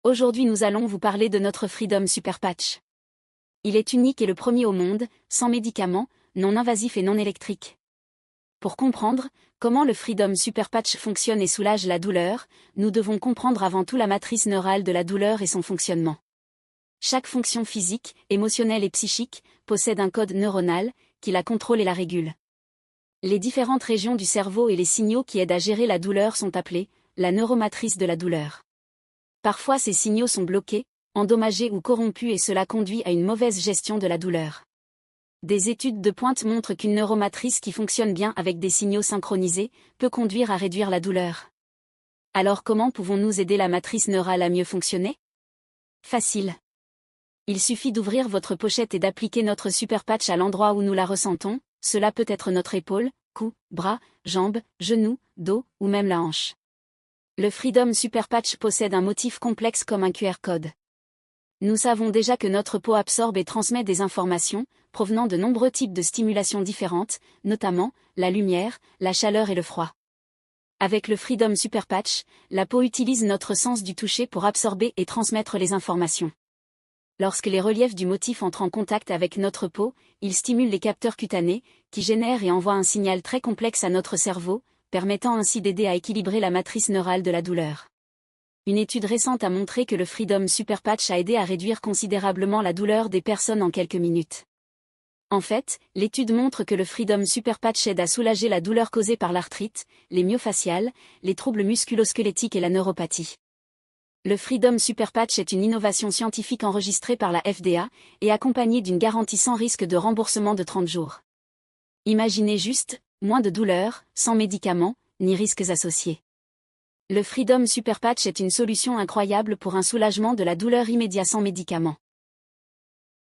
Aujourd'hui nous allons vous parler de notre Freedom Super Patch. Il est unique et le premier au monde, sans médicaments, non invasif et non électrique. Pour comprendre comment le Freedom Super Patch fonctionne et soulage la douleur, nous devons comprendre avant tout la matrice neurale de la douleur et son fonctionnement. Chaque fonction physique, émotionnelle et psychique possède un code neuronal qui la contrôle et la régule. Les différentes régions du cerveau et les signaux qui aident à gérer la douleur sont appelés la neuromatrice de la douleur. Parfois ces signaux sont bloqués, endommagés ou corrompus et cela conduit à une mauvaise gestion de la douleur. Des études de pointe montrent qu'une neuromatrice qui fonctionne bien avec des signaux synchronisés peut conduire à réduire la douleur. Alors comment pouvons-nous aider la matrice neurale à mieux fonctionner? Facile. Il suffit d'ouvrir votre pochette et d'appliquer notre super patch à l'endroit où nous la ressentons, cela peut être notre épaule, cou, bras, jambes, genoux, dos, ou même la hanche. Le Freedom Super Patch possède un motif complexe comme un QR code. Nous savons déjà que notre peau absorbe et transmet des informations, provenant de nombreux types de stimulations différentes, notamment, la lumière, la chaleur et le froid. Avec le Freedom Super Patch, la peau utilise notre sens du toucher pour absorber et transmettre les informations. Lorsque les reliefs du motif entrent en contact avec notre peau, ils stimulent les capteurs cutanés, qui génèrent et envoient un signal très complexe à notre cerveau, permettant ainsi d'aider à équilibrer la matrice neurale de la douleur. Une étude récente a montré que le Freedom Super Patch a aidé à réduire considérablement la douleur des personnes en quelques minutes. En fait, l'étude montre que le Freedom Super Patch aide à soulager la douleur causée par l'arthrite, les myofasciales, les troubles musculo-squelettiques et la neuropathie. Le Freedom Super Patch est une innovation scientifique enregistrée par la FDA et accompagnée d'une garantie sans risque de remboursement de 30 jours. Imaginez juste, moins de douleur, sans médicaments, ni risques associés. Le Freedom Super Patch est une solution incroyable pour un soulagement de la douleur immédiat sans médicaments.